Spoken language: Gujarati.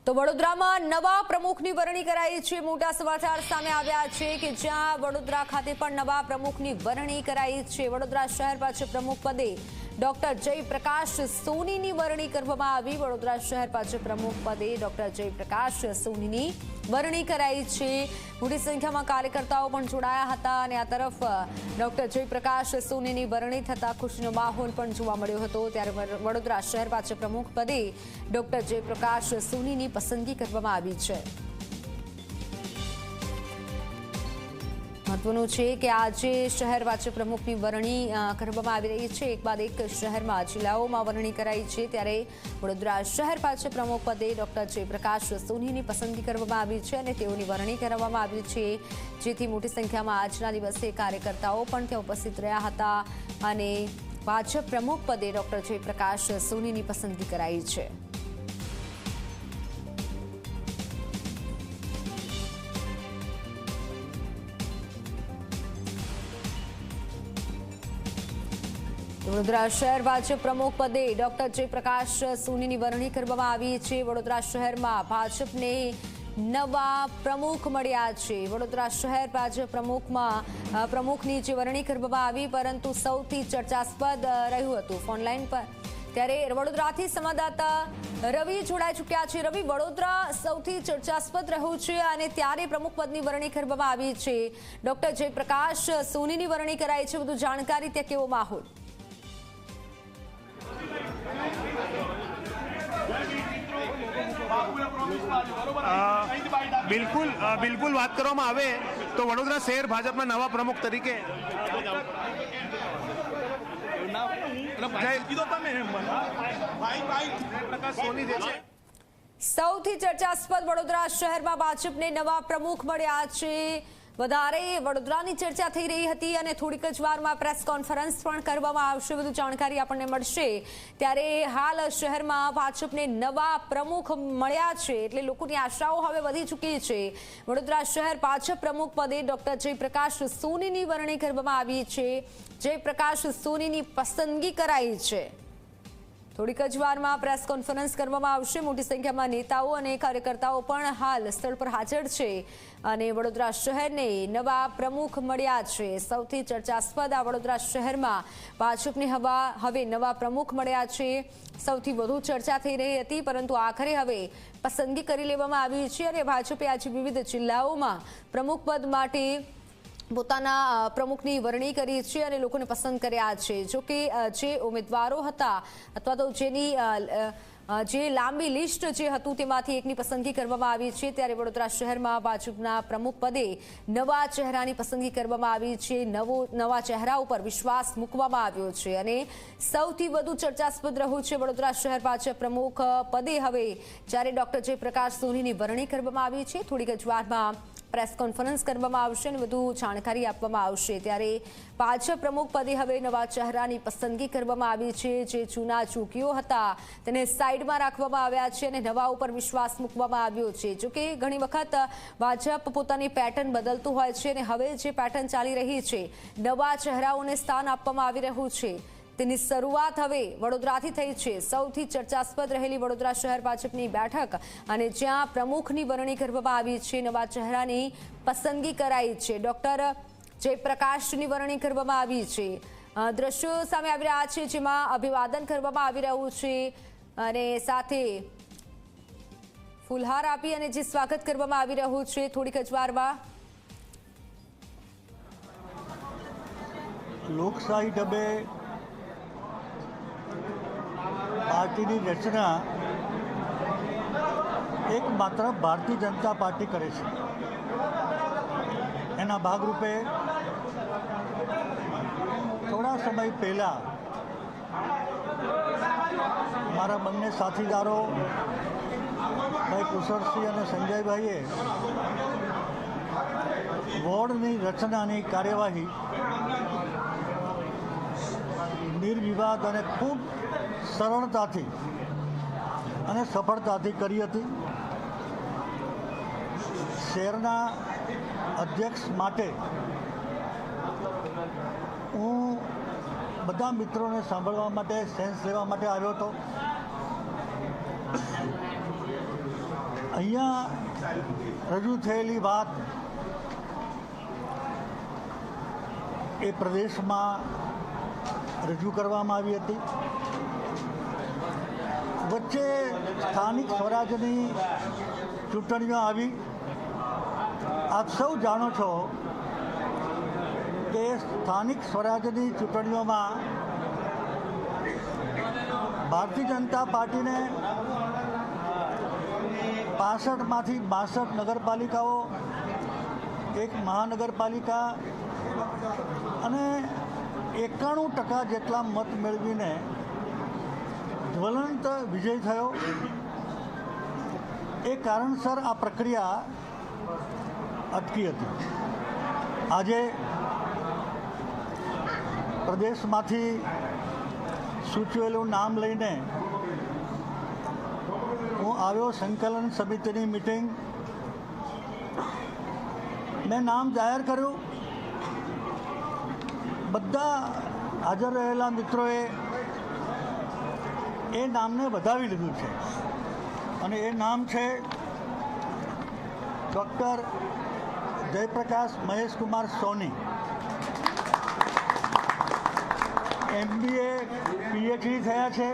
તો વડોદરામાં નવા પ્રમુખની વરણી કરાઈ છે। મોટા સમાચાર સામે આવ્યા છે કે જ્યાં વડોદરા ખાતે પણ નવા પ્રમુખની વરણી કરાઈ છે। વડોદરા શહેર ભાજપ પ્રમુખ પદે ડોક્ટર જયપ્રકાશ સોનીની વરણી કરવામાં આવી। વડોદરા શહેર ભાજપ પ્રમુખ પદે ડોક્ટર જયપ્રકાશ સોનીની વરણી કરાઈ છે। મોટી સંખ્યામાં કાર્યકર્તાઓ પણ જોડાયા હતા અને આ તરફ ડોક્ટર જયપ્રકાશ સોનીની વરણી થતા ખુશીનો માહોલ પણ જોવા મળ્યો હતો। ત્યારે વડોદરા શહેર ભાજપ પ્રમુખ પદે ડોક્ટર જયપ્રકાશ સોનીની પસંદગી કરવામાં આવી છે। મહત્વનું છે કે આજે શહેર ભાજપ પ્રમુખની વરણી કરવામાં આવી રહી છે। એક બાદ એક શહેરમાં જિલ્લાઓમાં વરણી કરાઈ છે। ત્યારે વડોદરા શહેર ભાજપ પ્રમુખ પદે ડોક્ટર જયપ્રકાશ સોનીની પસંદગી કરવામાં આવી છે અને તેઓની વરણી કરવામાં આવી છે, જેથી મોટી સંખ્યામાં આજના દિવસે કાર્યકર્તાઓ પણ ત્યાં ઉપસ્થિત રહ્યા હતા અને ભાજપ પ્રમુખ પદે ડોક્ટર જયપ્રકાશ સોનીની પસંદગી કરાઈ છે। વડોદરા શહેર ભાજપ પ્રમુખ પદે ડોક્ટર જયપ્રકાશ સોનીની વરણી કરવામાં આવી છે। વડોદરા શહેરમાં ભાજપને નવા પ્રમુખ મળ્યા છે। વડોદરા શહેર ભાજપ પ્રમુખની જે વરણી કરવામાં આવી, પરંતુ સૌથી ચર્ચાસ્પદ રહ્યું હતું ફોનલાઈન પર। ત્યારે વડોદરાથી સંવાદદાતા રવિ જોડાઈ ચૂક્યા છે। રવિ, વડોદરા સૌથી ચર્ચાસ્પદ રહ્યું છે અને ત્યારે પ્રમુખ પદની વરણી કરવામાં આવી છે। ડોક્ટર જયપ્રકાશ સોનીની વરણી કરાઈ છે, બધું જાણકારી, ત્યાં કેવો માહોલ? બિલકુલ વાત કરવામાં આવે તો વડોદરા શહેર ભાજપના નવા પ્રમુખ તરીકે સૌથી ચર્ચાસ્પદ વડોદરા શહેરમાં ભાજપને નવા પ્રમુખ મળ્યા છે। વધારે વડોદરાની ચર્ચા થઈ રહી હતી અને થોડીક જ વારમાં પ્રેસ કોન્ફરન્સ પણ કરવામાં આવશે, વધુ જાણકારી આપણને મળશે। ત્યારે હાલ શહેરમાં ભાજપને નવા પ્રમુખ મળ્યા છે એટલે લોકોની આશાઓ હવે વધી ચૂકી છે। વડોદરા શહેર ભાજપ પ્રમુખ પદે ડોક્ટર જયપ્રકાશ સોનીની વરણી કરવામાં આવી છે। જયપ્રકાશ સોનીની પસંદગી કરાઈ છે। થોડીક જ વારમાં પ્રેસ કોન્ફરન્સ કરવામાં આવશે। મોટી સંખ્યામાં નેતાઓ અને કાર્યકર્તાઓ પણ હાલ સ્થળ પર હાજર છે અને વડોદરા શહેરને નવા પ્રમુખ મળ્યા છે। સૌથી ચર્ચાસ્પદ આ વડોદરા શહેરમાં ભાજપની હવે નવા પ્રમુખ મળ્યા છે। સૌથી વધુ ચર્ચા થઈ રહી હતી, પરંતુ આખરે હવે પસંદગી કરી લેવામાં આવી છે અને ભાજપે આજે વિવિધ જિલ્લાઓમાં પ્રમુખ પદ માટે પોતાના પ્રમુખની વરણી કરી છે અને લોકોને પસંદ કર્યા છે। જોકે જે ઉમેદવારો હતા અથવા તો જે લાંબી લિસ્ટ જે હતું તેમાંથી એકની પસંદગી કરવામાં આવી છે। ત્યારે વડોદરા શહેરમાં ભાજપના પ્રમુખ પદે નવા ચહેરાની પસંદગી કરવામાં આવી છે। નવા ચહેરા ઉપર વિશ્વાસ મૂકવામાં આવ્યો છે અને સૌથી વધુ ચર્ચાસ્પદ રહ્યું છે વડોદરા શહેર ભાજપ પ્રમુખ પદે હવે જ્યારે ડોક્ટર જયપ્રકાશ સોનીની વરણી કરવામાં આવી છે। થોડીક જ વારમાં પ્રેસ કોન્ફરન્સ કરવામાં આવશે અને વધુ જાણકારી આપવામાં આવશે। ત્યારે ભાજપ પ્રમુખ પદે હવે નવા ચહેરાની પસંદગી કરવામાં આવી છે। જે જૂના ચૂકીઓ હતા તેને સાઈડમાં રાખવામાં આવ્યા છે અને નવા ઉપર વિશ્વાસ મૂકવામાં આવ્યો છે। જોકે ઘણી વખત ભાજપ પોતાની પેટર્ન બદલતું હોય છે અને હવે જે પેટર્ન ચાલી રહી છે, નવા ચહેરાઓને સ્થાન આપવામાં આવી રહ્યું છે, તેની શરૂઆત હવે વડોદરાથી થઈ છે। સૌથી ચર્ચાસ્પદ રહેલી વડોદરા શહેર ભાજપની બેઠક અને જ્યાં પ્રમુખની વરણી કરવામાં આવી છે, નવા ચહેરાની પસંદગી કરાઈ છે। ડોક્ટર જયપ્રકાશની વરણી કરવામાં આવી છે। દ્રશ્યો સામે આવી રહ્યા છે જેમાં અભિવાદન કરવામાં આવી રહ્યું છે અને સાથે ફૂલહાર આપી અને જે સ્વાગત કરવામાં આવી રહ્યું છે। થોડીક જ વારમાં લોકશાહી ઢબે પાર્ટીની રચના એકમાત્ર ભારતીય જનતા પાર્ટી કરે છે। એના ભાગરૂપે થોડા સમય પહેલાં મારા બંને સાથીદારો ભાઈ કુશળસિંહ અને સંજયભાઈએ વોર્ડની રચનાની કાર્યવાહી નિર્વિવાદ અને ખૂબ સરળતાથી અને સફળતાથી કરી હતી। શહેરના અધ્યક્ષ માટે હું બધા મિત્રોને સાંભળવા માટે, સેન્સ લેવા માટે આવ્યો હતો। અહીંયા રજૂ થયેલી વાત એ પ્રદેશમાં રજૂ કરવામાં આવી હતી. વચ્ચે સ્થાનિક સ્વરાજ્યની ચૂંટણીઓ આવી. આપ સૌ જાણો છો કે સ્થાનિક સ્વરાજ્યની ચૂંટણીઓમાં ભારતીય જનતા પાર્ટીને 65માંથી 62 નગરપાલિકાઓ, એક મહાનગરપાલિકા અને 91% જેટલા મત મેળવીને જ્વલંત વિજય થયો. એ કારણસર આ પ્રક્રિયા અટકી હતી. આજે પ્રદેશમાંથી સૂચવેલું નામ લઈને હું આવ્યો સંકલન સમિતિની મિટિંગ. મેં નામ જાહેર કર્યું. બધા હાજર રહેલા મિત્રોએ એ નામને વધાવી લીધું છે અને એ નામ છે ડૉક્ટર જયપ્રકાશ મહેશકુમાર સોની. MBA PhD થયા છે.